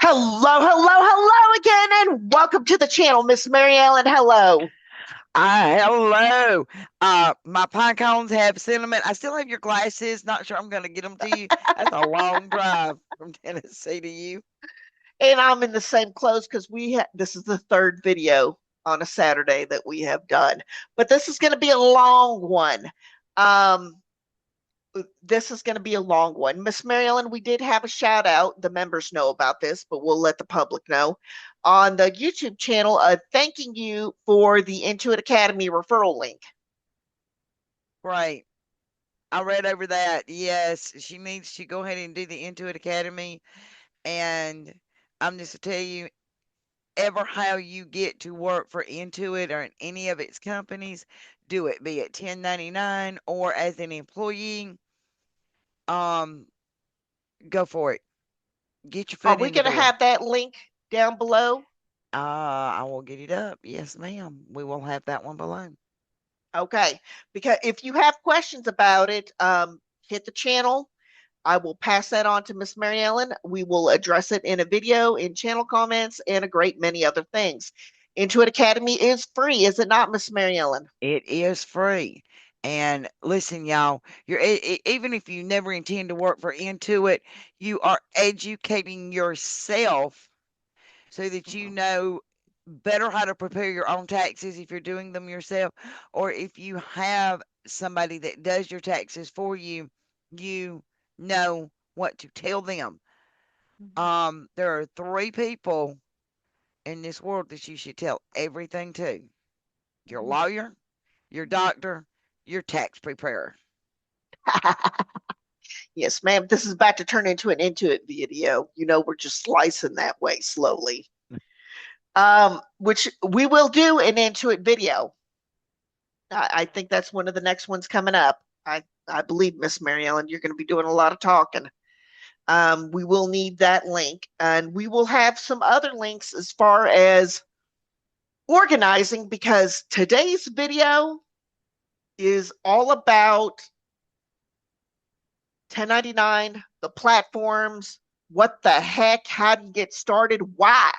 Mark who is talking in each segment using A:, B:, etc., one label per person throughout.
A: Hello again, and welcome to the channel, Miss Mary Ellen. Hello.
B: Hello. My pine cones have cinnamon. I still have your glasses. Not sure I'm going to get them to you. That's a long drive from Tennessee to you.
A: And I'm in the same clothes because this is the third video on a Saturday that we have done. But this is going to be a long one. Um, this is going to be a long one. Miss Mary Ellen, we did have a shout out. The members know about this, but we'll let the public know on the YouTube channel, thanking you for the Intuit Academy referral link.
B: Right. I read over that. Yes, she needs to go ahead and do the Intuit Academy. And I'm just to tell you, ever how you get to work for Intuit or in any of its companies, do it, be it 1099 or as an employee. Um, Go for it. Get your
A: Are
B: foot
A: we
B: in the
A: going to
B: door.
A: have that link down below?
B: I will get it up. Yes, ma'am. We will have that one below.
A: Okay, because if you have questions about it, hit the channel. I will pass that on to Miss Mary Ellen. We will address it in a video, in channel comments, and a great many other things. Intuit Academy is free, is it not, Miss Mary Ellen?
B: It is free. And listen, y'all, even if you never intend to work for Intuit, you are educating yourself so that you
A: Mhm.
B: know better how to prepare your own taxes if you're doing them yourself, or if you have somebody that does your taxes for you, you know what to tell them. There are three people in this world that you should tell everything to: your
A: Mhm.
B: lawyer, your doctor, your tax preparer.
A: Yes, ma'am. This is about to turn into an Intuit video. We're just slicing that way slowly. Which we will do an Intuit video. I think that's one of the next ones coming up. I believe, Miss Mary Ellen, you're going to be doing a lot of talking. We will need that link, and we will have some other links as far as organizing because today's video is all about 1099, the platforms, what the heck, how do you get started, why?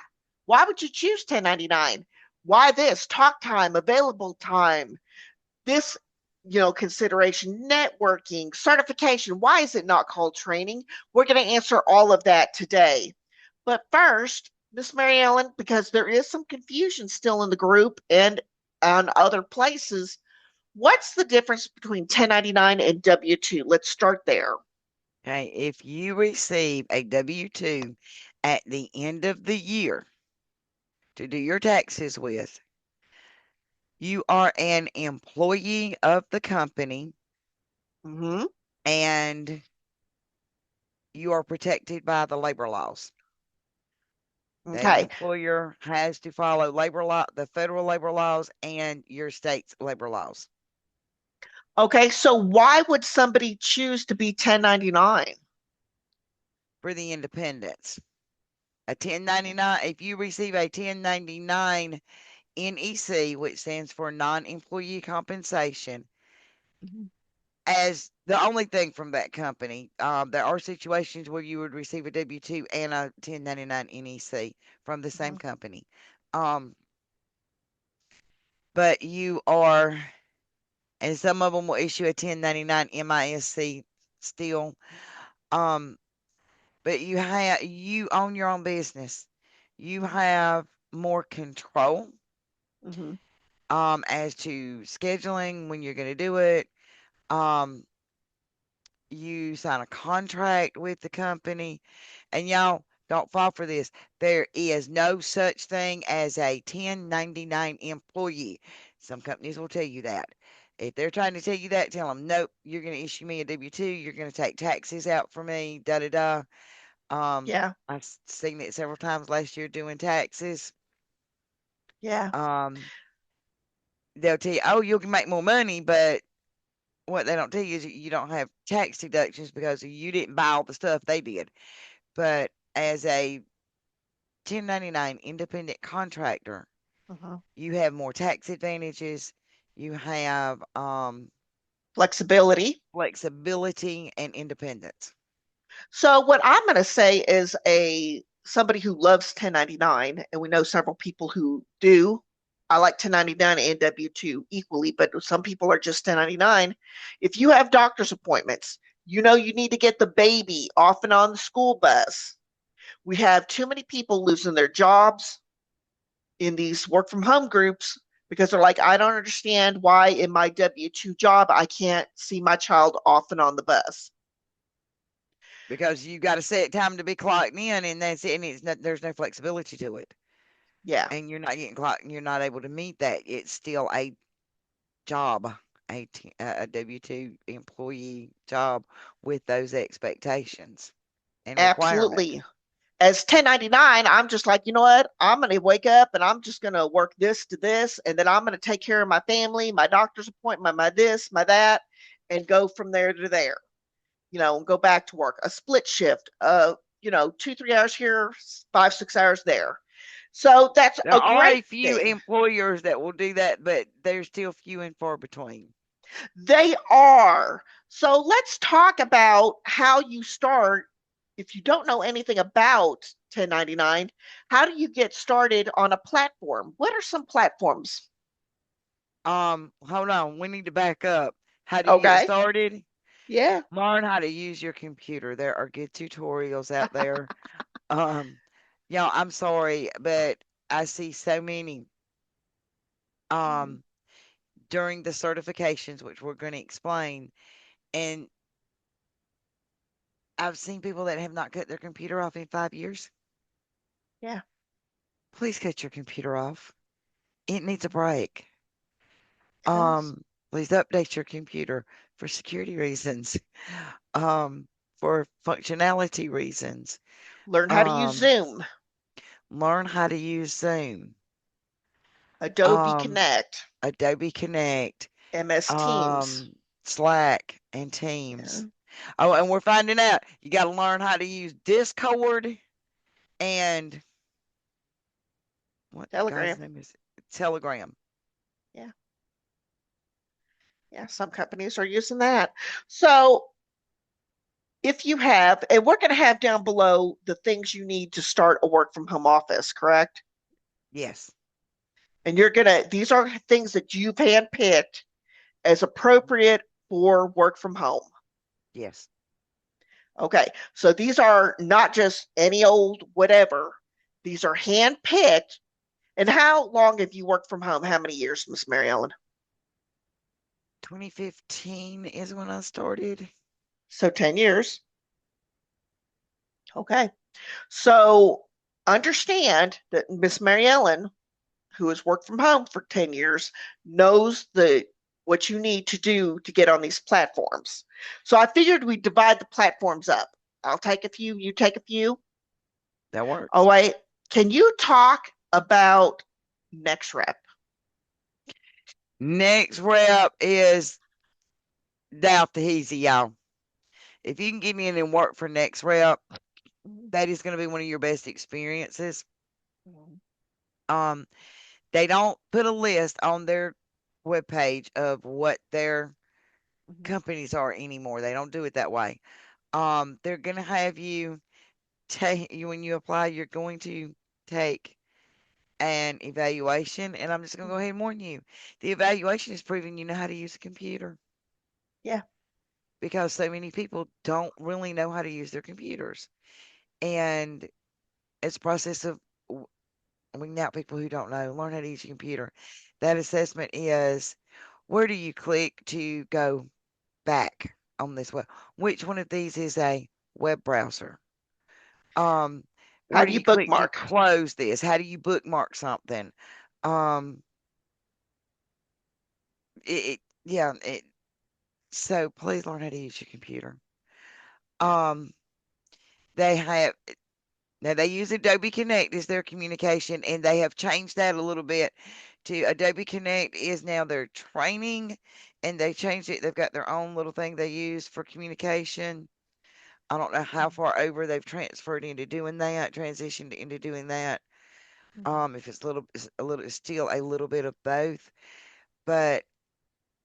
A: Why would you choose 1099? Why this? Talk time, available time, this consideration, networking, certification. Why is it not called training? We're going to answer all of that today. But first, Miss Mary Ellen, because there is some confusion still in the group and on other places, what's the difference between 1099 and W-2? Let's start there.
B: Okay, if you receive a W 2 at the end of the year to do your taxes with, you are an employee of the company
A: Mm-hmm.
B: and you are protected by the labor laws. That
A: Okay.
B: employer has to follow labor law, the federal labor laws, and your state's labor laws
A: Okay. So why would somebody choose to be 1099?
B: for the independents. A 1099, if you receive a 1099 NEC, which stands for non-employee compensation,
A: Mhm.
B: as the only thing from that company, there are situations where you would receive a W-2 and a 1099 NEC from the same
A: Mhm.
B: company. Um, but you are, and some of them will issue a 1099 MISC still. Um, but you own your own business. You have more control
A: Mhm.
B: as to scheduling when you're going to do it. Um, you sign a contract with the company, and y'all don't fall for this. There is no such thing as a 1099 employee. Some companies will tell you that. If they're trying to tell you that, tell them, nope, you're going to issue me a W 2, you're going to take taxes out for me, da da da.
A: Yeah.
B: I've seen it several times last year doing taxes.
A: Yeah.
B: Um, they'll tell you, oh, you can make more money, but what they don't tell you is you don't have tax deductions because you didn't buy all the stuff they did. But as a 1099 independent contractor,
A: Mhm.
B: you have more tax advantages. You have
A: Flexibility.
B: flexibility and independence.
A: So what I'm going to say is a somebody who loves 1099, and we know several people who do. I like 1099 and W-2 equally, but some people are just 1099. If you have doctor's appointments, you know you need to get the baby off and on the school bus. We have too many people losing their jobs in these work from home groups because they're like, I don't understand why in my W-2 job I can't see my child off and on the bus.
B: because you got a set time to be clocked in, and that's it. And there's no flexibility to it,
A: Yeah,
B: and you're not getting clocked, and you're not able to meet that. It's still a job, a W two employee job with those expectations and requirements.
A: absolutely. As 1099, I'm just like, you know what? I'm going to wake up and I'm just going to work this to this. And then I'm going to take care of my family, my doctor's appointment, my this, my that, and go from there to there, and go back to work. A split shift, 2, 3 hours here, 5, 6 hours there. So that's
B: There
A: a
B: are a
A: great
B: few
A: thing.
B: employers that will do that, but they're still few and far between.
A: They are. So let's talk about how you start. If you don't know anything about 1099, how do you get started on a platform? What are some platforms?
B: Hold on, we need to back up. How do you get
A: Okay.
B: started?
A: Yeah.
B: Learn how to use your computer. There are good tutorials out there. Um, I'm sorry, but I see so many
A: Mhm.
B: um during the certifications, which we're going to explain, and I've seen people that have not cut their computer off in 5 years.
A: Yeah.
B: Please cut your computer off. It needs a break.
A: It does.
B: Please update your computer for security reasons, um, for functionality reasons.
A: Learn how to use
B: Um,
A: Zoom,
B: learn how to use Zoom,
A: Adobe
B: um,
A: Connect,
B: Adobe Connect,
A: MS Teams.
B: Slack, and
A: Yeah.
B: Teams. Oh, and we're finding out you got to learn how to use Discord and what the guy's
A: Telegram.
B: name is? Telegram.
A: Yeah. Yeah. Some companies are using that. So if you have, and we're going to have down below the things you need to start a work from home office, correct?
B: Yes.
A: And these are things that you've handpicked as appropriate for work from home.
B: Yes.
A: Okay. So these are not just any old whatever, these are handpicked. And how long have you worked from home? How many years, Miss Mary Ellen?
B: 2015 is when I started.
A: So 10 years. Okay. So understand that Miss Mary Ellen, who has worked from home for 10 years, knows the what you need to do to get on these platforms. So I figured we'd divide the platforms up. I'll take a few, you take a few.
B: That
A: Oh,
B: works.
A: wait. Can you talk about NextRep?
B: Next rep is Doubt the Easy, y'all. If you can get in and work for next rep, that is going to be one of your best experiences. Um, they don't put a list on their webpage of what their companies are anymore. They don't do it that way. They're going to have you take when you apply, you're going to take an evaluation, and I'm just going to go ahead and warn you. The evaluation is proving you know how to use a computer
A: Yeah.
B: because so many people don't really know how to use their computers. And it's a process of weeding out people who don't know, learn how to use your computer. That assessment is where do you click to go back on this web? Which one of these is a web browser? Um,
A: How
B: where
A: do
B: do
A: you
B: you click to
A: bookmark?
B: close this? How do you bookmark something? Um, yeah, so please learn how to use your computer.
A: Yeah.
B: Um, they have now they use Adobe Connect as their communication, and they have changed that a little bit to Adobe Connect is now their training, and they changed it. They've got their own little thing they use for communication. I don't know how far over they've transferred into doing that, transitioned into doing that. If it's still a little bit of both, but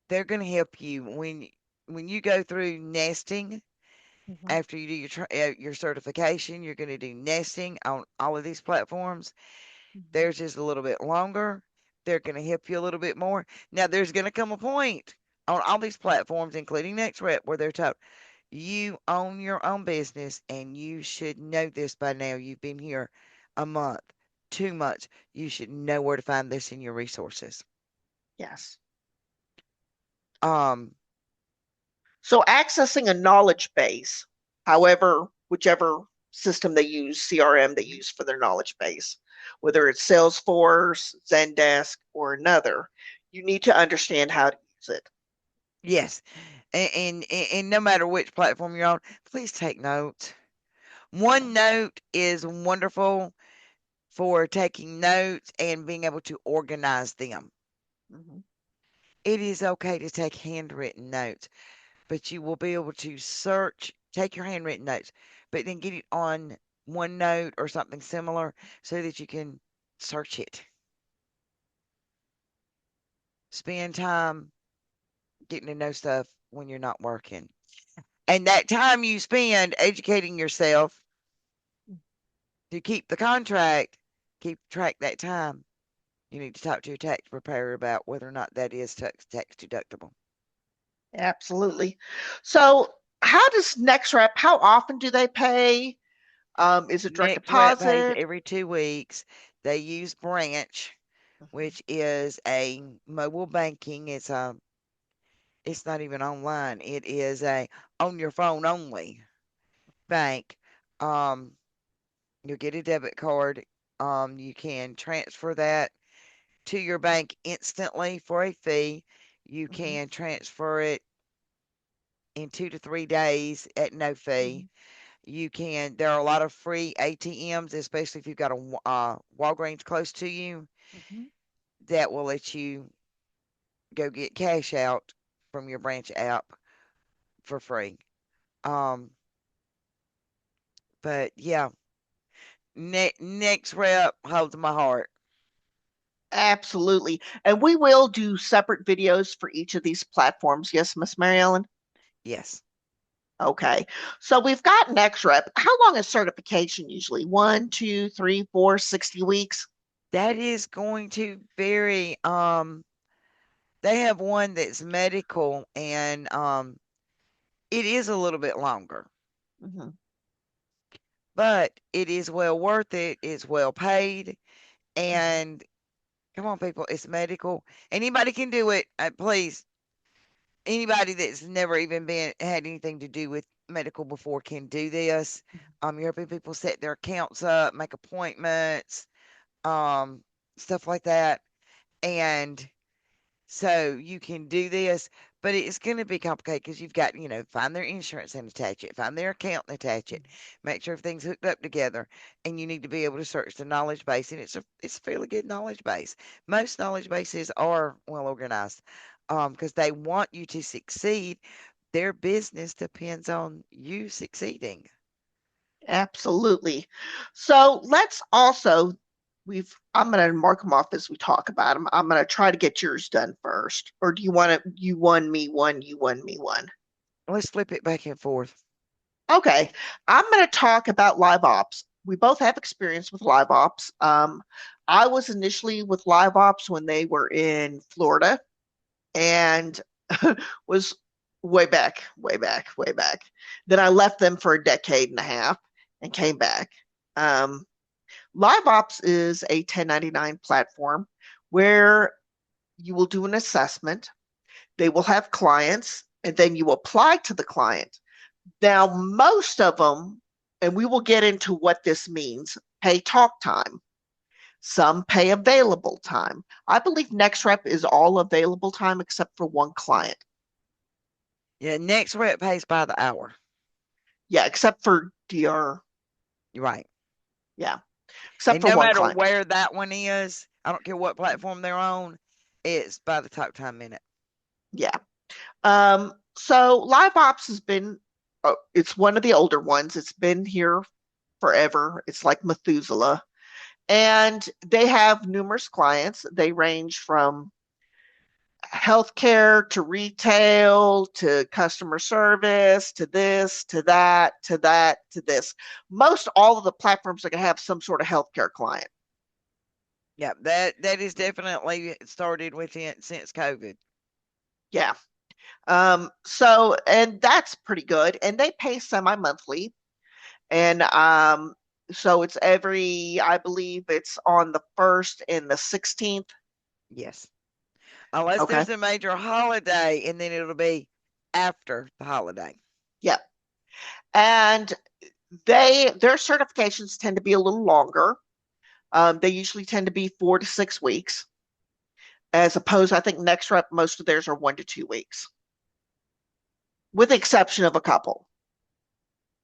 B: they're going to help you when you go through nesting.
A: Mhm.
B: After you do your certification, you're going to do nesting on all of these platforms.
A: Mhm.
B: Theirs is a little bit longer. They're going to help you a little bit more. Now, there's going to come a point on all these platforms, including NextRep, where they're told you own your own business and you should know this by now. You've been here a month, 2 months. You should know where to find this in your resources.
A: Yes.
B: Um,
A: So accessing a knowledge base, however, whichever system they use, CRM they use for their knowledge base, whether it's Salesforce, Zendesk, or another, you need to understand how to use it.
B: yes, and no matter which platform you're on, please take notes.
A: Yeah.
B: OneNote is wonderful for taking notes and being able to organize them.
A: Mhm.
B: It is okay to take handwritten notes, but you will be able to search, take your handwritten notes, but then get it on OneNote or something similar so that you can search it. Spend time getting to know stuff when you're not working. And that time you spend educating yourself to keep the contract, keep track that time. You need to talk to your tax preparer about whether or not that is tax deductible.
A: Absolutely. So how does NextRep, how often do they pay? Is it direct
B: NextRep pays
A: deposit?
B: every 2 weeks. They use Branch,
A: Mhm.
B: which is a mobile banking. It's not even online. It is a on your phone only bank. Um, you'll get a debit card. You can transfer that to your bank instantly for a fee. You
A: Mhm.
B: can transfer it in 2 to 3 days at no fee.
A: Mhm.
B: There are a lot of free ATMs, especially if you've got a Walgreens close to you,
A: Mhm.
B: that will let you go get cash out from your branch app for free. Um, but yeah, next rep holds my heart.
A: Absolutely. And we will do separate videos for each of these platforms. Yes, Miss Mary Ellen?
B: Yes,
A: Okay. So we've got NextRep. How long is certification usually? 1, 2, 3, 4, 60 weeks?
B: that is going to vary. They have one that's medical, and it is a little bit longer,
A: Mhm.
B: but it is well worth it. It's well paid,
A: Mhm.
B: and come on, people, it's medical. Anybody can do it. Please, anybody that's never even been had anything to do with medical before can do this. You're helping people set their accounts up, make appointments, um, stuff like that, and so you can do this, but it's going to be complicated because you've got, find their insurance and attach it, find their account and attach it, make sure everything's hooked up together, and you need to be able to search the knowledge base, and it's a fairly good knowledge base. Most knowledge bases are well organized, because they want you to succeed. Their business depends on you succeeding.
A: Absolutely. So let's also, I'm going to mark them off as we talk about them. I'm going to try to get yours done first. Or do you want it, you one, me one, you one, me one?
B: Let's flip it back and forth.
A: Okay. I'm going to talk about live ops. We both have experience with live ops. I was initially with live ops when they were in Florida and was way back, way back, way back. Then I left them for a decade and a half and came back. Um, LiveOps is a 1099 platform where you will do an assessment. They will have clients, and then you apply to the client. Now, most of them, and we will get into what this means, pay talk time. Some pay available time. I believe NextRep is all available time except for one client.
B: Yeah, next rep pays by the hour.
A: Yeah, except for DR.
B: You're right.
A: Yeah, except
B: And
A: for
B: no
A: one
B: matter
A: client.
B: where that one is, I don't care what platform they're on, it's by the talk time minute.
A: Yeah. So Live Ops has been, it's one of the older ones. It's been here forever. It's like Methuselah. And they have numerous clients. They range from healthcare to retail to customer service to this to that to that to this. Most all of the platforms are going to have some sort of healthcare client.
B: Yeah, that is definitely started within since COVID.
A: Yeah. So, and that's pretty good. And they pay semi-monthly. And so it's I believe it's on the 1st and the 16th.
B: Yes. Unless
A: Okay.
B: there's a major holiday, and then it'll be after the holiday.
A: Yeah. And their certifications tend to be a little longer. They usually tend to be 4 to 6 weeks, as opposed, I think NextRep, most of theirs are 1 to 2 weeks, with the exception of a couple.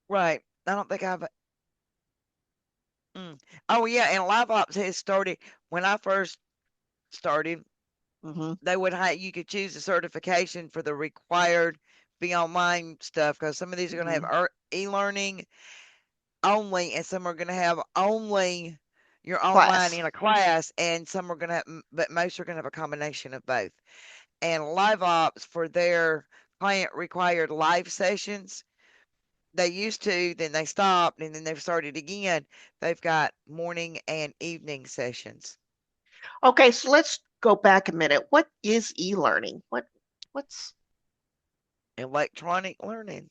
B: Right. I don't think I've. Mm. Oh yeah, and LiveOps has started when I first started.
A: Hmm.
B: They would have you could choose a certification for the required be online stuff because some of these are going to have
A: Hmm.
B: e-learning only, and some are going to have only your online
A: Class.
B: in a class, and some are going to have, but most are going to have a combination of both. And LiveOps for their client required live sessions, they used to, then they stopped, and then they've started again. They've got morning and evening sessions.
A: Okay, so let's go back a minute. What is e-learning? What's
B: Electronic learning.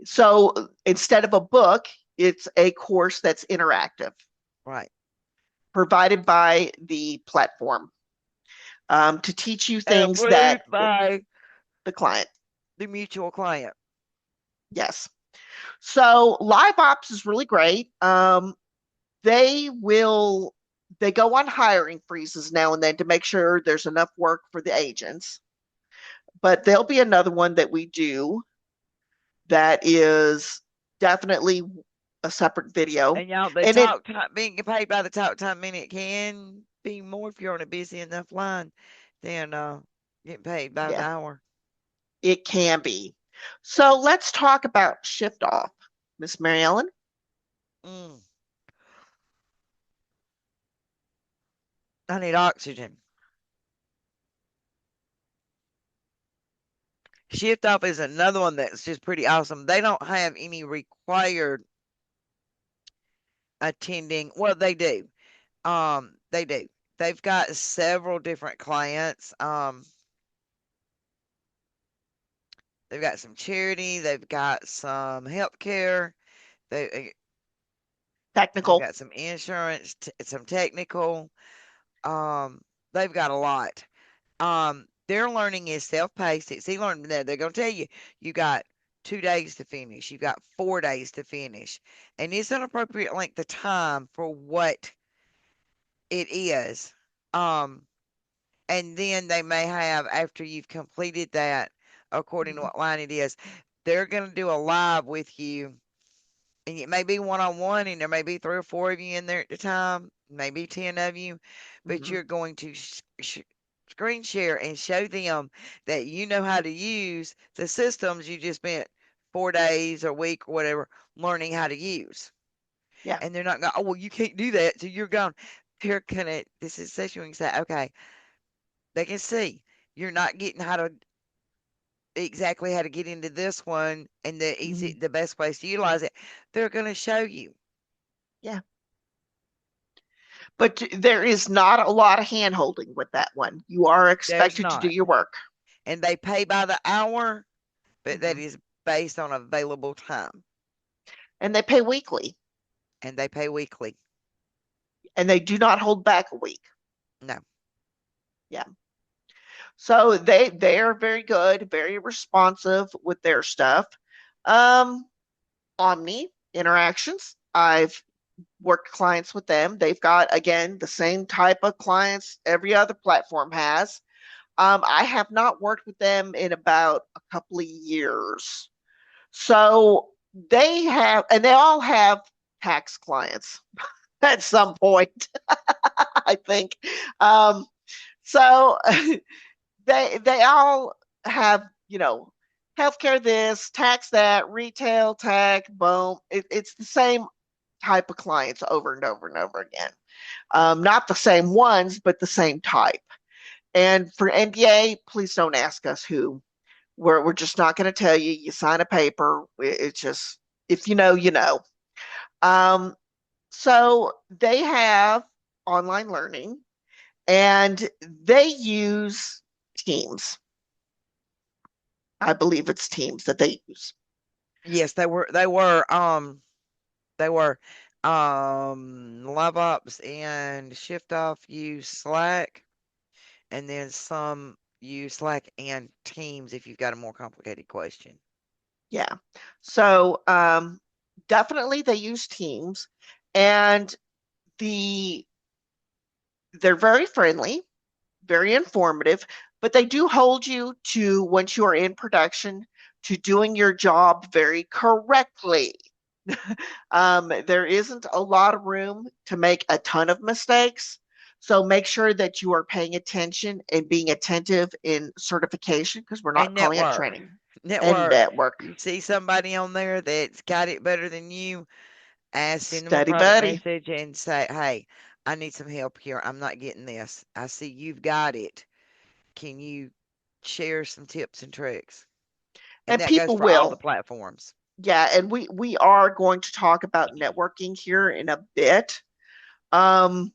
A: so instead of a book, it's a course that's interactive,
B: Right.
A: provided by the platform, to teach you
B: And
A: things that
B: approved by
A: the client.
B: the mutual client.
A: Yes. So live ops is really great. They will they go on hiring freezes now and then to make sure there's enough work for the agents. But there'll be another one that we do that is definitely a separate video.
B: And y'all, the
A: And it
B: talk time, being paid by the talk time minute can be more if you're on a busy enough line than getting paid by the
A: yeah,
B: hour.
A: it can be. So let's talk about shift off, Miss Mary Ellen.
B: Mm, I need oxygen. Shift off is another one that's just pretty awesome. They don't have any required attending. Well, they do. They do. They've got several different clients. They've got some charity. They've got some healthcare. They've
A: Technical.
B: got some insurance, some technical. Um, they've got a lot. Their learning is self-paced. It's e-learning. They're going to tell you you got 2 days to finish. You got 4 days to finish, and it's an appropriate length of time for what it is. Um, and then they may have after you've completed that, according to
A: Mhm.
B: what line it is, they're going to do a live with you, and it may be one on one, and there may be three or four of you in there at the time, maybe 10 of you, but
A: Mhm.
B: you're going to screen share and show them that you know how to use the systems you just spent 4 days or a week or whatever learning how to use.
A: Yeah.
B: And they're not going, oh, well, you can't do that. So you're going, they're going to, this is session you can say, okay, they can see you're not getting how to exactly how to get into this one and
A: Mhm.
B: the best place to utilize it. They're going to show you.
A: Yeah. But there is not a lot of hand holding with that one. You are
B: There's
A: expected to do
B: not.
A: your work.
B: And they pay by the hour, but that
A: Mhm.
B: is based on available time.
A: And they pay weekly,
B: And they pay weekly.
A: and they do not hold back a week.
B: No.
A: Yeah. So they are very good, very responsive with their stuff. Um, Omni interactions. I've worked clients with them. They've got again the same type of clients every other platform has. I have not worked with them in about a couple of years. So they have, and they all have tax clients at some point, I think. Um, so they all have, healthcare this, tax that, retail tech, boom. It's the same type of clients over and over and over again. Not the same ones, but the same type. And for NDA, please don't ask us who. We're just not going to tell you. You sign a paper. It's just, if you know, you know. Um, so they have online learning and they use Teams. I believe it's Teams that they use.
B: Yes, they were LiveOps and Shift Off use Slack, and then some use Slack and Teams if you've got a more complicated question.
A: Yeah. So definitely they use Teams and the they're very friendly, very informative, but they do hold you to, once you are in production, to doing your job very correctly. There isn't a lot of room to make a ton of mistakes. So make sure that you are paying attention and being attentive in certification, because we're
B: And
A: not calling it
B: network.
A: training, and
B: Network.
A: network.
B: You see somebody on there that's got it better than you, send them a
A: Steady
B: private
A: buddy.
B: message and say, "Hey, I need some help here. I'm not getting this. I see you've got it. Can you share some tips and tricks?" And
A: And
B: that goes
A: people
B: for all the
A: will.
B: platforms.
A: Yeah, and we are going to talk about networking here in a bit. Um,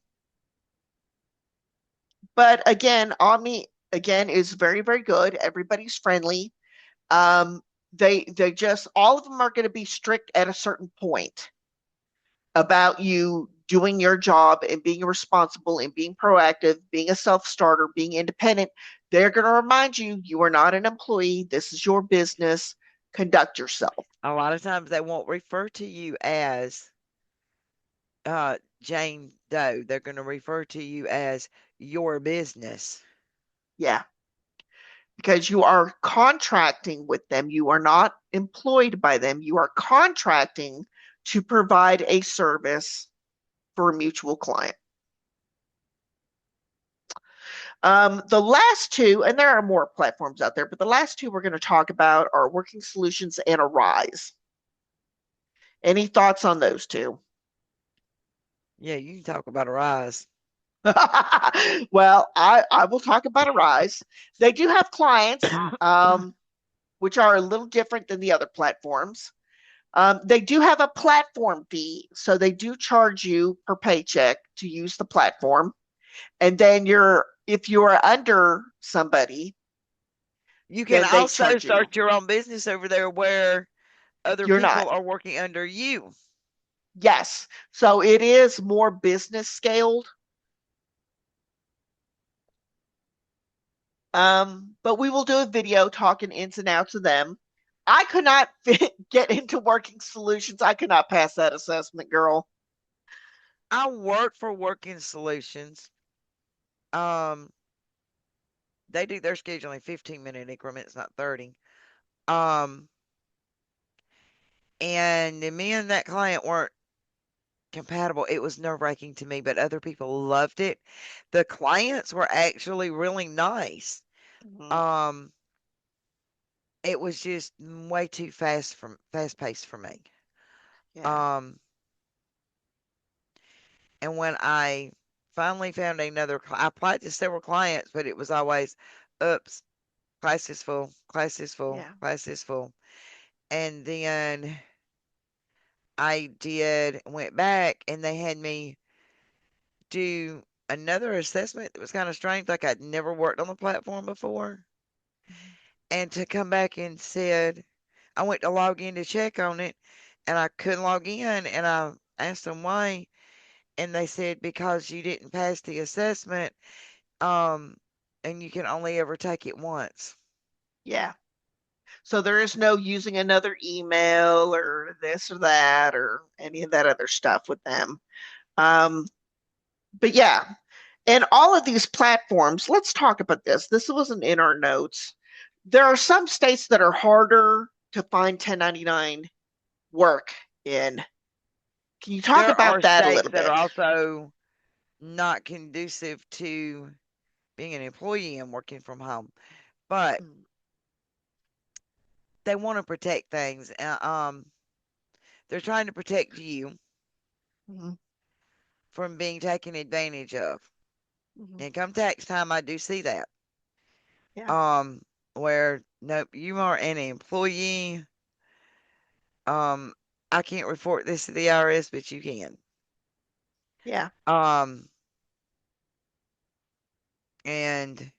A: but again, Omni again is very, very good. Everybody's friendly. Um, they just, all of them are going to be strict at a certain point about you doing your job and being responsible and being proactive, being a self-starter, being independent. They're going to remind you you are not an employee. This is your business. Conduct yourself.
B: A lot of times they won't refer to you as Jane Doe. They're going to refer to you as your business.
A: Yeah, because you are contracting with them. You are not employed by them. You are contracting to provide a service for a mutual client. The last two, and there are more platforms out there, but the last two we're going to talk about are Working Solutions and Arise. Any thoughts on those two?
B: Yeah, you can talk about a rise.
A: Well, I will talk about Arise. They do have clients, which are a little different than the other platforms. They do have a platform fee, so they do charge you per paycheck to use the platform. And then if you are under somebody,
B: You can
A: then they
B: also
A: charge you.
B: start your own business over there where other
A: You're not.
B: people are working under you.
A: Yes. So it is more business scaled. But we will do a video talking ins and outs of them. I could not get into Working Solutions. I could not pass that assessment, girl.
B: I work for Working Solutions. Um, they do their scheduling 15-minute increments, not 30. Um, and me and that client weren't compatible. It was nerve-wracking to me, but other people loved it. The clients were actually really nice.
A: Mhm.
B: Um, it was just way too fast paced for me.
A: Yeah.
B: Um, and when I finally found I applied to several clients, but it was always, oops, class is full, class is full,
A: Yeah.
B: class is full. And then went back and they had me do another assessment that was kind of strange, like I'd never worked on the platform before.
A: Mhm.
B: And to come back and said, I went to log in to check on it and I couldn't log in. And I asked them why. And they said, because you didn't pass the assessment, um, and you can only ever take it once.
A: Yeah. So there is no using another email or this or that or any of that other stuff with them. Um, but yeah, and all of these platforms, let's talk about this. This wasn't in our notes. There are some states that are harder to find 1099 work in. Can you talk
B: There are
A: about that a
B: states
A: little
B: that are
A: bit?
B: also not conducive to being an employee and working from home, but they want to protect things. They're trying to protect you
A: Mhm.
B: from being taken advantage of.
A: Hmm.
B: Income tax time, I do see that.
A: Yeah.
B: Um, where nope, you are an employee. Um, I can't report this to the IRS, but you can.
A: Yeah.
B: Um, and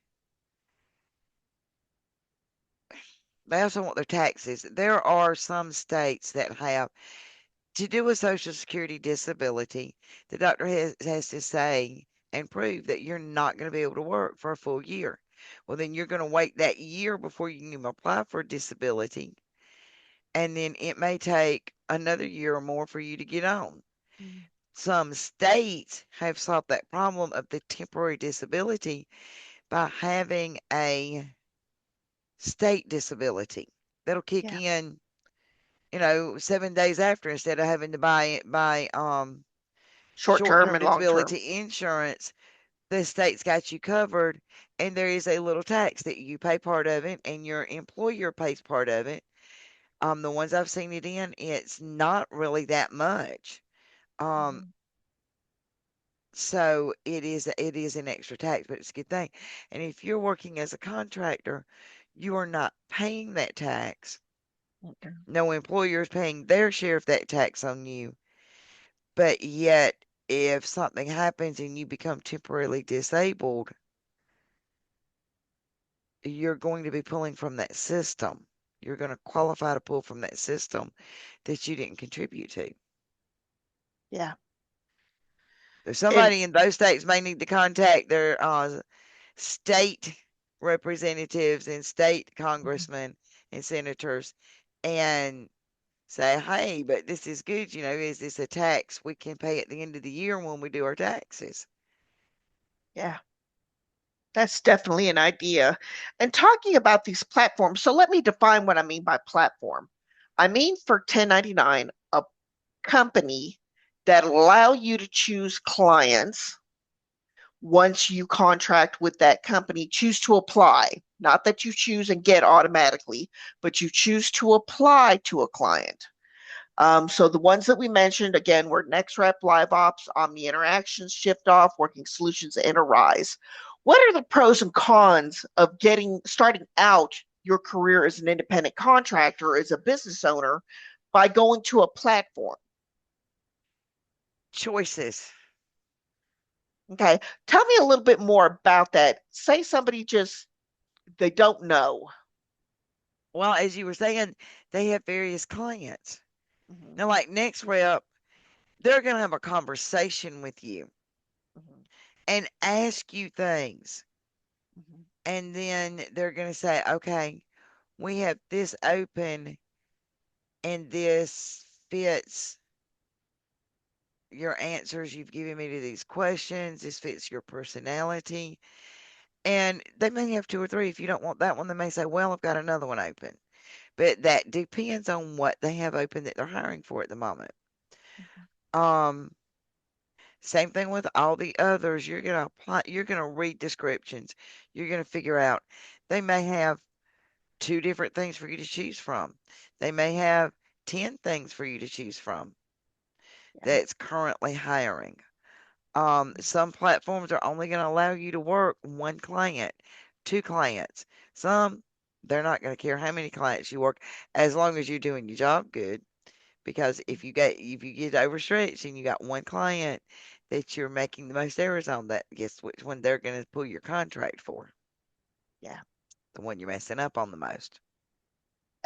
B: they also want their taxes. There are some states that have to do with Social Security disability. The doctor has to say and prove that you're not going to be able to work for a full year. Well, then you're going to wait that year before you can even apply for disability. And then it may take another year or more for you to get on.
A: Mhm.
B: Some states have solved that problem of the temporary disability by having a state disability that'll kick
A: Yeah.
B: in, 7 days after instead of having to buy
A: Short term
B: short-term
A: and long term.
B: disability insurance. The state's got you covered, and there is a little tax that you pay part of it, and your employer pays part of it. The ones I've seen it in, it's not really that much. Um,
A: Hmm.
B: so it is an extra tax, but it's a good thing. And if you're working as a contractor, you are not paying that tax.
A: Okay.
B: No employer is paying their share of that tax on you. But yet, if something happens and you become temporarily disabled, you're going to be pulling from that system. You're going to qualify to pull from that system that you didn't contribute to.
A: Yeah.
B: So
A: And
B: somebody in those states may need to contact their state representatives and state
A: mhm,
B: congressmen and senators and say, hey, but this is good. Is this a tax we can pay at the end of the year when we do our taxes?
A: yeah, that's definitely an idea. And talking about these platforms, so let me define what I mean by platform. I mean for 1099, a company that allow you to choose clients once you contract with that company, choose to apply. Not that you choose and get automatically, but you choose to apply to a client. So the ones that we mentioned again were NextRep, LiveOps, Omni Interactions, ShiftOff, Working Solutions, and Arise. What are the pros and cons of getting starting out your career as an independent contractor, as a business owner, by going to a platform?
B: Choices.
A: Okay, tell me a little bit more about that. Say somebody just they don't know.
B: Well, as you were saying, they have various clients.
A: Mhm,
B: Now, like NextRep, they're going to have a conversation with you
A: mhm,
B: and ask you things.
A: mhm.
B: And then they're going to say, okay, we have this open and this fits your answers you've given me to these questions. This fits your personality. And they may have two or three. If you don't want that one, they may say, well, I've got another one open. But that depends on what they have open that they're hiring for at the moment. Um, Same thing with all the others. You're gonna read descriptions. You're gonna figure out they may have two different things for you to choose from. They may have 10 things for you to choose from
A: Yeah.
B: that's currently hiring. Some platforms are only going to allow you to work one client, two clients. Some, they're not going to care how many clients you work as long as you're doing your job good. Because if you get overstretched and you got one client that you're making the most errors on, that guess which one they're going to pull your contract for?
A: Yeah.
B: The one you're messing up on the most.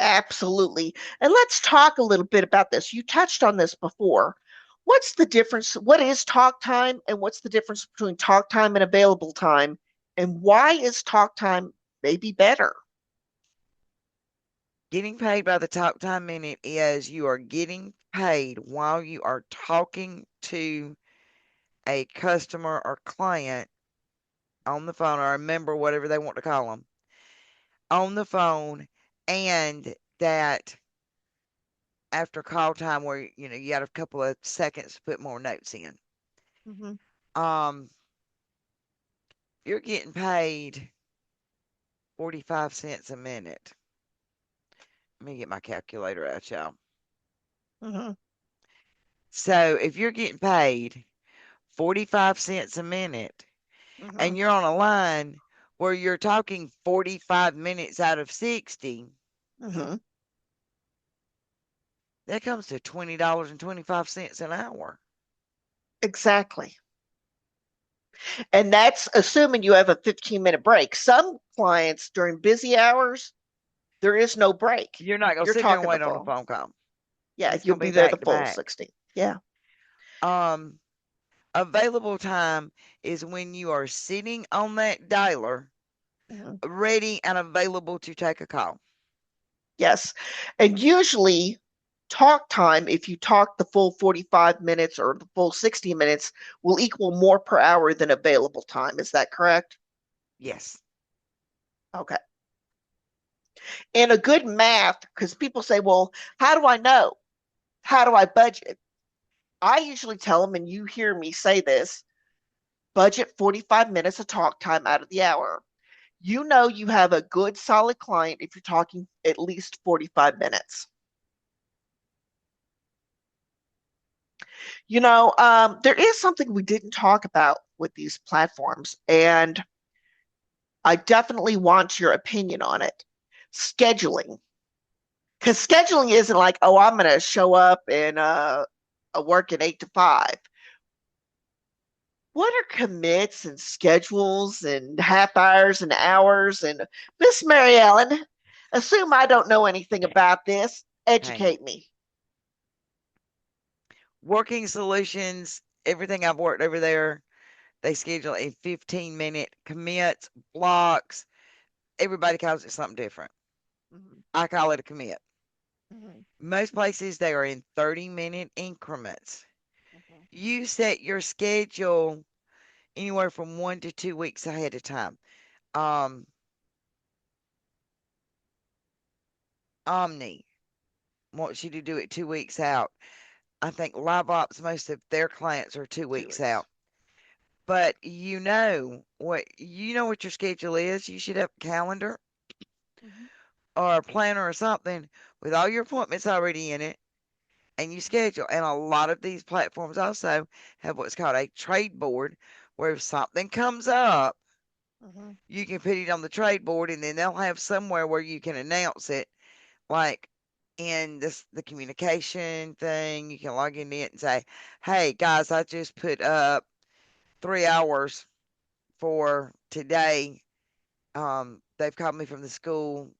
A: Absolutely. And let's talk a little bit about this. You touched on this before. What's the difference? What is talk time and what's the difference between talk time and available time? And why is talk time maybe better?
B: Getting paid by the talk time minute is you are getting paid while you are talking to a customer or client on the phone or a member, whatever they want to call them, on the phone, and that after call time where you got a couple of seconds to put more notes in.
A: Mm-hmm.
B: Um, you're getting paid 45 cents a minute. Let me get my calculator out, y'all.
A: Mm-hmm.
B: So if you're getting paid 45 cents a minute,
A: Hmm.
B: and you're on a line where you're talking 45 minutes out of 60,
A: Hmm.
B: that comes to $20.25 an hour.
A: Exactly. And that's assuming you have a 15-minute break. Some clients during busy hours, there is no break.
B: You're not going to
A: You're
B: sit there and
A: talking the
B: wait on a
A: full.
B: phone call.
A: Yeah,
B: It's
A: you'll
B: going to
A: be
B: be
A: there the
B: back to
A: full
B: back.
A: 60. Yeah.
B: Um, Available time is when you are sitting on that dialer,
A: Mhm.
B: ready and available to take a call.
A: Yes. And usually talk time, if you talk the full 45 minutes or the full 60 minutes, will equal more per hour than available time. Is that correct?
B: Yes.
A: Okay. And a good math, because people say, well, how do I know? How do I budget? I usually tell them, and you hear me say this, budget 45 minutes of talk time out of the hour. You know you have a good solid client if you're talking at least 45 minutes. There is something we didn't talk about with these platforms, and I definitely want your opinion on it. Scheduling. Because scheduling isn't like, oh, I'm going to show up and work at 8 to 5. What are commits and schedules and half hours and hours? And Miss Mary Ellen, assume I don't know anything about this.
B: Hey,
A: Educate me.
B: Working Solutions, everything I've worked over there, they schedule a 15-minute commits, blocks. Everybody calls it something different.
A: Mhm.
B: I call it a commit.
A: Mhm.
B: Most places they are in 30-minute increments.
A: Mhm.
B: You set your schedule anywhere from 1 to 2 weeks ahead of time. Um, Omni wants you to do it 2 weeks out. I think LiveOps, most of their clients are two
A: Two
B: weeks
A: weeks.
B: out. But you know what your schedule is. You should have a calendar
A: Mhm.
B: or a planner or something with all your appointments already in it, and you schedule. And a lot of these platforms also have what's called a trade board, where if something comes up,
A: Mhm.
B: you can put it on the trade board, and then they'll have somewhere where you can announce it, like in the communication thing. You can log in it and say, "Hey guys, I just put up 3 hours for today. They've called me from the school.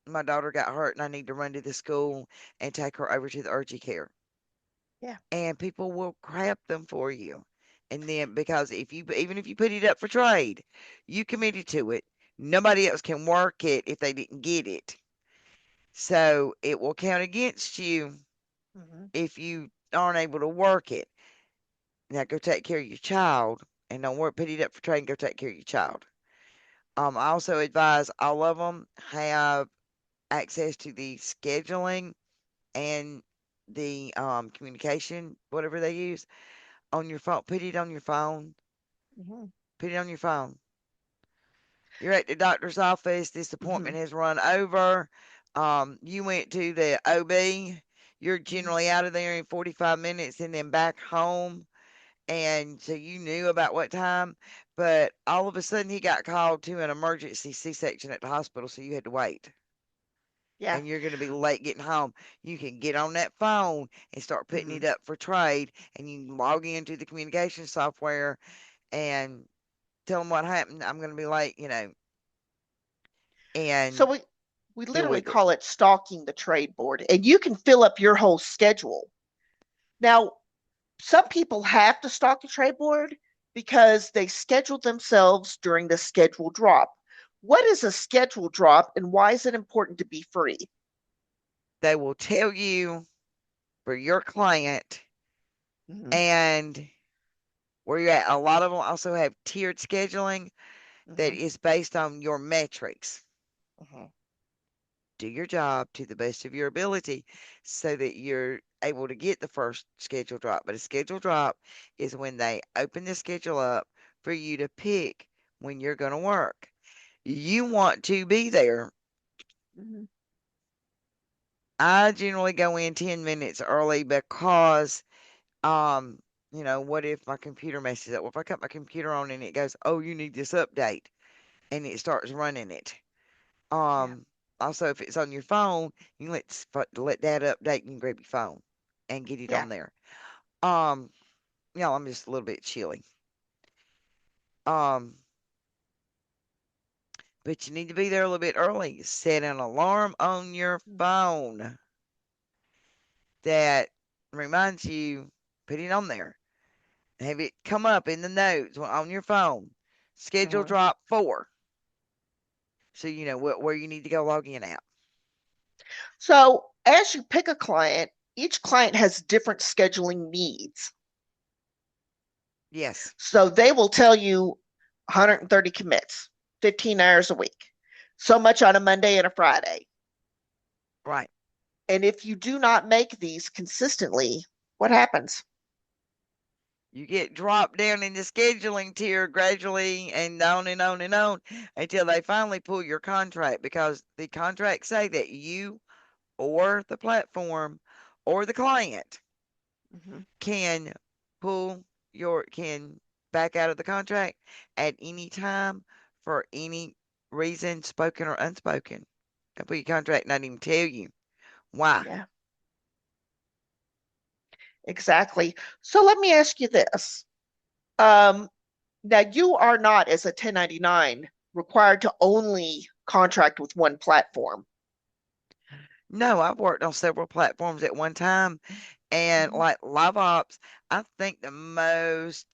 B: My daughter got hurt, and I need to run to the school and take her over to the urgent care."
A: Yeah.
B: And people will crap them for you. And then because even if you put it up for trade, you committed to it. Nobody else can work it if they didn't get it. So it will count against you
A: Mhm.
B: if you aren't able to work it. Now go take care of your child, and don't work, put it up for trade and go take care of your child. I also advise all of them have access to the scheduling and the communication, whatever they use on your phone. Put it on your phone.
A: Mhm.
B: Put it on your phone. You're at the doctor's office. This appointment
A: Mhm.
B: has run over. You went to the OB. You're
A: Mhm.
B: generally out of there in 45 minutes and then back home. And so you knew about what time, but all of a sudden he got called to an emergency C-section at the hospital, so you had to wait.
A: Yeah.
B: And you're going to be late getting home. You can get on that phone and start putting it
A: Mhm.
B: up for trade, and you can log into the communication software and tell them what happened. I'm going to be late,
A: So
B: and
A: we
B: deal
A: literally
B: with it.
A: call it stalking the trade board, and you can fill up your whole schedule. Now, some people have to stalk the trade board because they schedule themselves during the schedule drop. What is a schedule drop and why is it important to be free?
B: They will tell you for your client
A: Hmm.
B: and where you're at. A lot of them also have tiered scheduling that
A: Hmm.
B: is based on your metrics.
A: Hmm.
B: Do your job to the best of your ability so that you're able to get the first schedule drop. But a schedule drop is when they open the schedule up for you to pick when you're going to work. You want to be there.
A: Hmm.
B: I generally go in 10 minutes early because um What if my computer messes up? Well, if I cut my computer on and it goes, "Oh, you need this update," and it starts running it.
A: Yeah.
B: Um, Also, if it's on your phone, you can let that update. You can grab your phone and get it
A: Yeah.
B: on there. Um, I'm just a little bit chilly. Um, but you need to be there a little bit early. Set an alarm on your phone that reminds you. Put it on there. Have it come up in the notes on your phone. Schedule
A: Mhm.
B: drop 4. So you know where you need to go log in at.
A: So as you pick a client, each client has different scheduling needs.
B: Yes,
A: So they will tell you 130 commits, 15 hours a week, so much on a Monday and a Friday.
B: right.
A: And if you do not make these consistently, what happens?
B: You get dropped down in the scheduling tier gradually and on and on and on until they finally pull your contract because the contracts say that you or the platform or the client
A: Mhm.
B: can can back out of the contract at any time for any reason, spoken or unspoken. They put your contract not even tell you why.
A: Yeah, exactly. So let me ask you this. Um, Now, you are not, as a 1099, required to only contract with one platform.
B: No, I've worked on several platforms at one time, and
A: Mhm.
B: like LiveOps, I think the most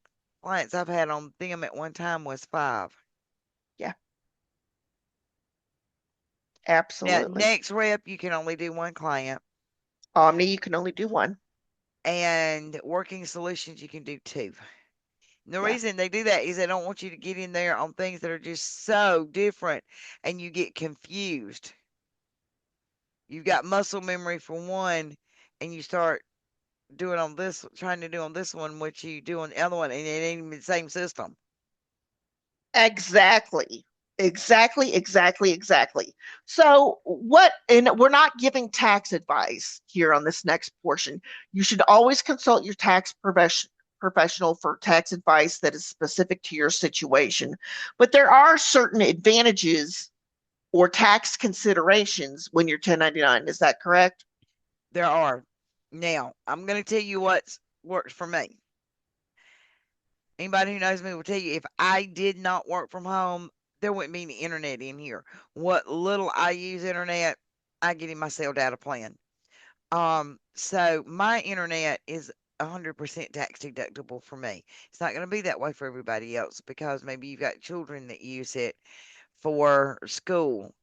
B: clients I've had on them at one time was 5.
A: Yeah,
B: Now,
A: absolutely.
B: NextRep, you can only do one client,
A: Omni, you can only do one.
B: and Working Solutions, you can do 2. And the
A: Yeah,
B: reason they do that is they don't want you to get in there on things that are just so different and you get confused. You've got muscle memory for one, and you start trying to do on this one what you do on the other one, and it ain't even the same system.
A: exactly. Exactly. So, what, and we're not giving tax advice here on this next portion. You should always consult your professional for tax advice that is specific to your situation. But there are certain advantages or tax considerations when you're 1099. Is that correct?
B: There are. Now, I'm going to tell you what's works for me. Anybody who knows me will tell you if I did not work from home, there wouldn't be any internet in here. What little I use internet, I get in my cell data plan. So my internet is 100% tax deductible for me. It's not going to be that way for everybody else because maybe you've got children that use it for school.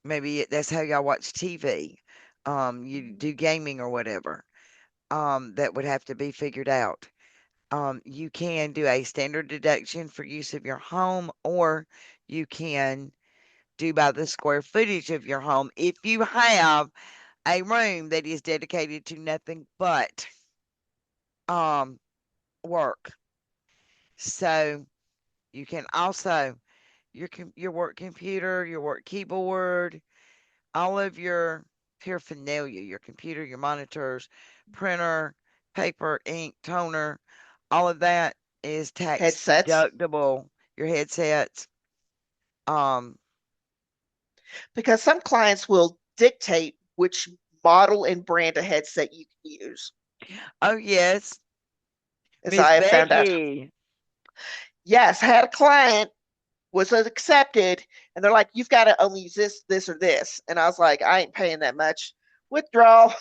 B: Maybe that's how y'all watch TV. You
A: Mhm.
B: do gaming or whatever. That would have to be figured out. You can do a standard deduction for use of your home, or you can do by the square footage of your home if you have a room that is dedicated to nothing but um work. So you can also your work computer, your work keyboard, all of your paraphernalia, your computer, your monitors, printer, paper, ink, toner, all of that is tax
A: Headsets,
B: deductible. Your headsets. Um,
A: because some clients will dictate which model and brand of headset you can use,
B: oh yes,
A: as
B: Miss
A: I have found out.
B: Becky.
A: Yes, I had a client was accepted, and they're like, "You've got to only use this, or this," and I was like, "I ain't paying that much." Withdrawal.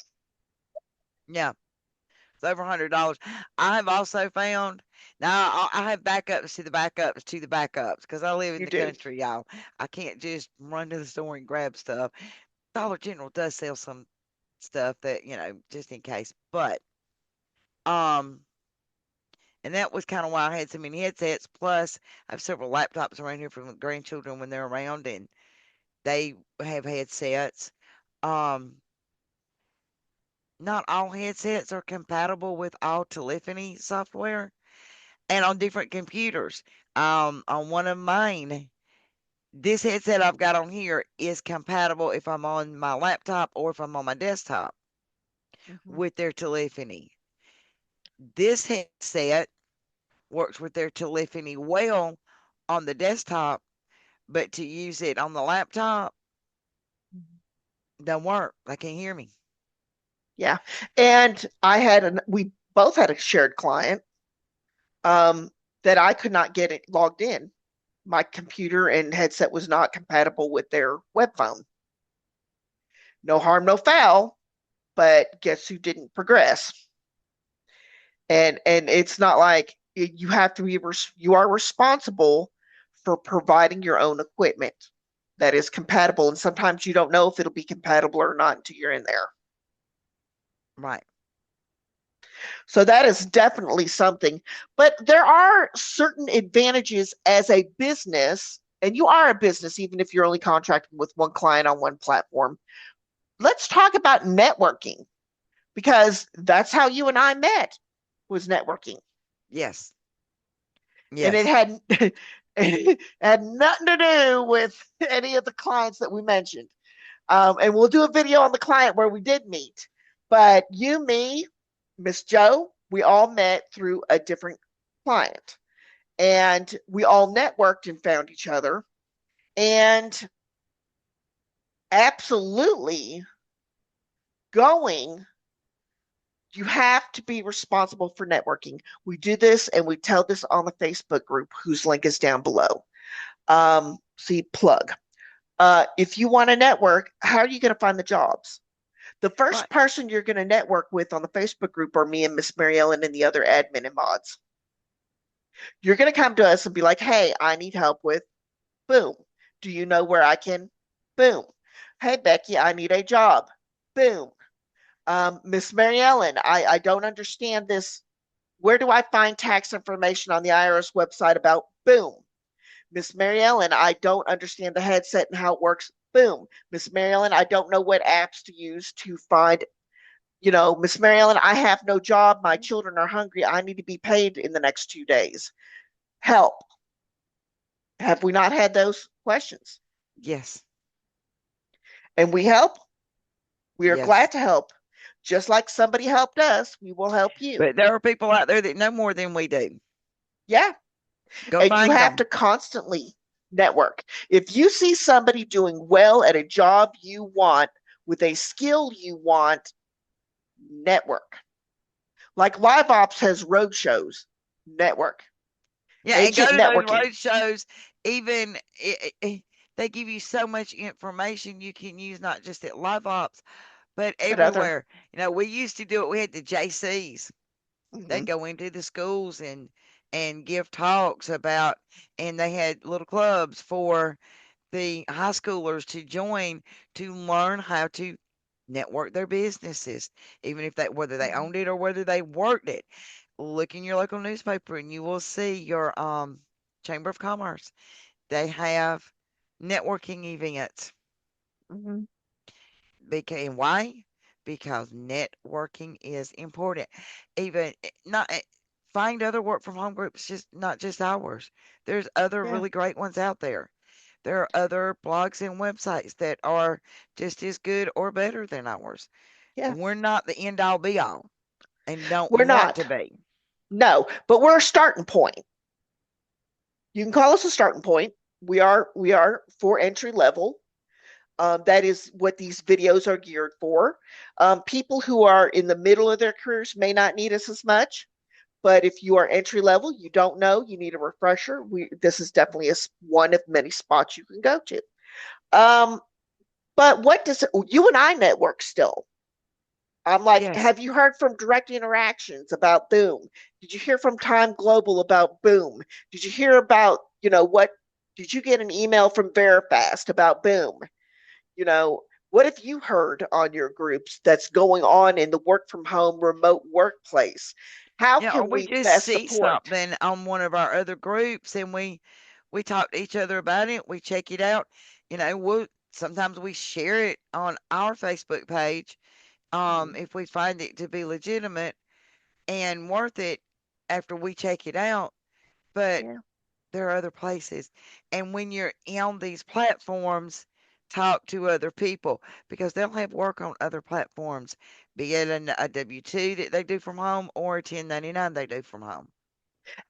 B: Yeah, it's over $100. I have also found now I have backups to the backups to the backups because I live in
A: You
B: the
A: do.
B: country, y'all. I can't just run to the store and grab stuff. Dollar General does sell some stuff that just in case, but um, and that was kind of why I had so many headsets. Plus, I have several laptops around here for the grandchildren when they're around, and they have headsets. Um, Not all headsets are compatible with all telephony software and on different computers. On one of mine, this headset I've got on here is compatible if I'm on my laptop or if I'm on my desktop
A: Mhm.
B: with their telephony. This headset works with their telephony well on the desktop, but to use it on the laptop don't work. They can't hear me.
A: Yeah. And we both had a shared client that I could not get it logged in. My computer and headset was not compatible with their web phone. No harm, no foul, but guess who didn't progress? And it's not like you have to be you are responsible for providing your own equipment that is compatible, and sometimes you don't know if it'll be compatible or not until you're in there.
B: Right.
A: So that is definitely something. But there are certain advantages as a business, and you are a business even if you're only contracting with one client on one platform. Let's talk about networking because that's how you and I met, was networking.
B: Yes.
A: And it
B: Yes.
A: had it had nothing to do with any of the clients that we mentioned. And we'll do a video on the client where we did meet. But you, me, Miss Joe, we all met through a different client. And we all networked and found each other. And absolutely going, you have to be responsible for networking. We do this and we tell this on the Facebook group, whose link is down below. See, plug. If you want to network, how are you going to find the jobs? The
B: Right.
A: first person you're going to network with on the Facebook group are me and Miss Mary Ellen and the other admin and mods. You're going to come to us and be like, hey, I need help with boom. Do you know where I can? Boom. Hey, Becky, I need a job. Boom. Miss Mary Ellen, I don't understand this. Where do I find tax information on the IRS website about boom? Miss Mary Ellen, I don't understand the headset and how it works. Boom. Miss Mary Ellen, I don't know what apps to use to find, Miss Mary Ellen, I have no job. My children are hungry. I need to be paid in the next 2 days. Help. Have we not had those questions?
B: Yes.
A: And we help. We are
B: Yes.
A: glad to help. Just like somebody helped us, we will help you.
B: But there are people out there that know more than we do.
A: Yeah.
B: Go
A: And you
B: find
A: have
B: them.
A: to constantly network. If you see somebody doing well at a job you want with a skill you want, network. Like LiveOps has road shows, network.
B: Yeah, and go
A: Agent
B: to those
A: networking.
B: road shows. Even they give you so much information you can use, not just at live ops, but
A: But other,
B: everywhere. We used to do it. We had the JCs. They'd
A: mm-hmm,
B: go into the schools and give talks about, and they had little clubs for the high schoolers to join to learn how to network their businesses, even if they whether they
A: mm-hmm,
B: owned it or whether they worked it. Look in your local newspaper and you will see your Chamber of Commerce. They have networking events.
A: mm-hmm,
B: And why? Because networking is important. Even not find other work from home groups, just not just ours. There's other
A: yeah,
B: really great ones out there. There are other blogs and websites that are just as good or better than ours.
A: yeah.
B: We're not the end all be all and don't
A: We're
B: want to
A: not.
B: be.
A: No, but we're a starting point. You can call us a starting point. We are for entry level. That is what these videos are geared for. People who are in the middle of their careers may not need us as much, but if you are entry level, you don't know, you need a refresher. This is definitely one of many spots you can go to. Um, but what does you and I network still? I'm like,
B: Yes.
A: have you heard from Direct Interactions about Boom? Did you hear from Time Global about Boom? Did you hear about, what? Did you get an email from Verifast about Boom? You know, what have you heard on your groups that's going on in the work from home remote workplace? How
B: Yeah, or
A: can
B: we
A: we
B: just
A: best
B: see
A: support?
B: something on one of our other groups and we talk to each other about it. We check it out. Sometimes we share it on our Facebook page
A: Mhm.
B: if we find it to be legitimate and worth it after we check it out. But
A: Yeah.
B: there are other places. And when you're on these platforms, talk to other people because they'll have work on other platforms, be it a W-2 that they do from home or a 1099 they do from home.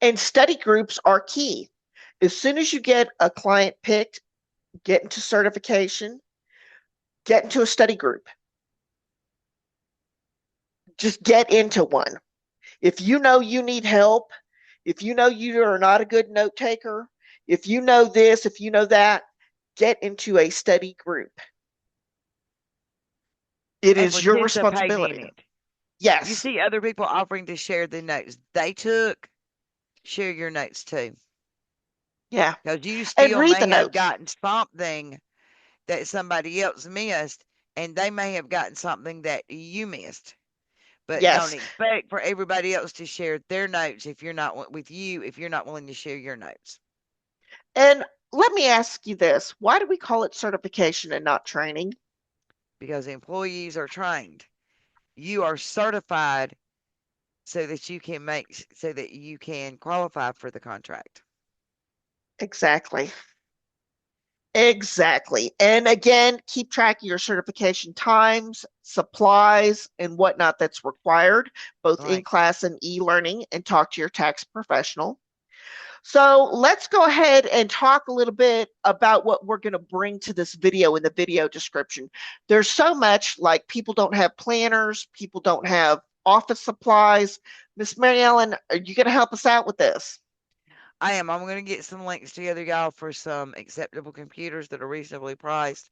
A: And study groups are key. As soon as you get a client picked, get into certification, get into a study group. Just get into one. If you know you need help, if you know you are not a good note taker, if you know this, if you know that, get into a study group. It
B: And
A: is your
B: participate in
A: responsibility.
B: it. You
A: Yes,
B: see other people offering to share the notes they took, share your notes too.
A: yeah.
B: Because you
A: And
B: still
A: read
B: may
A: the
B: have
A: notes.
B: gotten something that somebody else missed, and they may have gotten something that you missed. But don't
A: Yes.
B: expect for everybody else to share their notes if you're not with you, if you're not willing to share your notes.
A: And let me ask you this, why do we call it certification and not training?
B: Because employees are trained. You are certified so that you can qualify for the contract.
A: Exactly. Exactly. And again, keep track of your certification times, supplies, and whatnot that's required, both in
B: Right.
A: class and e learning, and talk to your tax professional. So let's go ahead and talk a little bit about what we're going to bring to this video in the video description. There's so much, like people don't have planners, people don't have office supplies. Miss Mary Ellen, are you going to help us out with this?
B: I am. I'm going to get some links together, y'all, for some acceptable computers that are reasonably priced.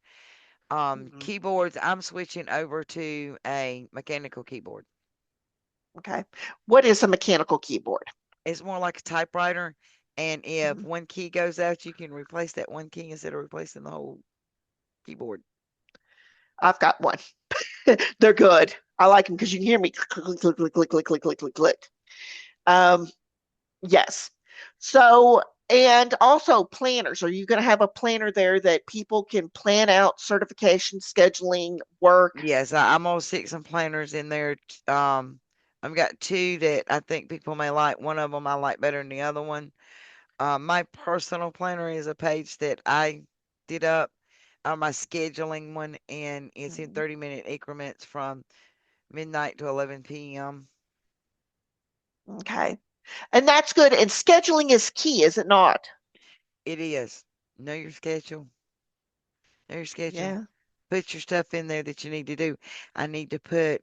A: Mhm.
B: Keyboards, I'm switching over to a mechanical keyboard.
A: Okay. What is a mechanical keyboard?
B: It's more like a typewriter, and if
A: Mhm.
B: one key goes out, you can replace that one key instead of replacing the whole keyboard.
A: I've got one. They're good. I like them because you can hear me click, click, click, click, click, click, click, click, click, click. Um, yes. So, and also planners. Are you going to have a planner there that people can plan out certification, scheduling, work?
B: Yes, I'm gonna stick some planners in there. I've got two that I think people may like. One of them I like better than the other one. My personal planner is a page that I did up on my scheduling one, and it's in
A: Mhm.
B: 30-minute increments from midnight to 11 p.m.
A: Okay. And that's good. And scheduling is key, is it not?
B: It is. Know your schedule. Know your schedule.
A: Yeah.
B: Put your stuff in there that you need to do. I need to put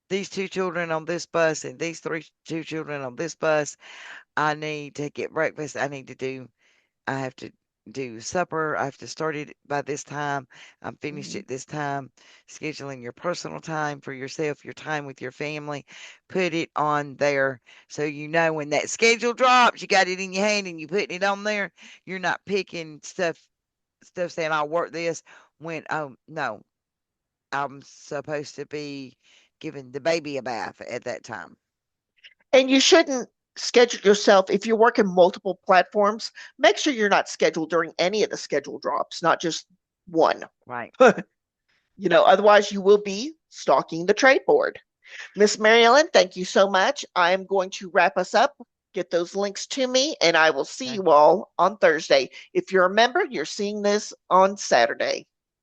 B: these two children on this bus and these two children on this bus. I need to get breakfast. I have to do supper. I have to start it by this time. I'm finished
A: Mhm.
B: at this time. Scheduling your personal time for yourself, your time with your family. Put it on there so you know when that schedule drops, you got it in your hand and you putting it on there. You're not picking stuff saying I'll work this when oh no, I'm supposed to be giving the baby a bath at that time.
A: And you shouldn't schedule yourself if you're working multiple platforms. Make sure you're not scheduled during any of the schedule drops, not just one.
B: Right.
A: Otherwise you will be stalking the trade board. Miss Marilyn, thank you so much. I am going to wrap us up. Get those links to me, and I will see
B: Okay.
A: you all on Thursday. If you're a member, you're seeing this on Saturday.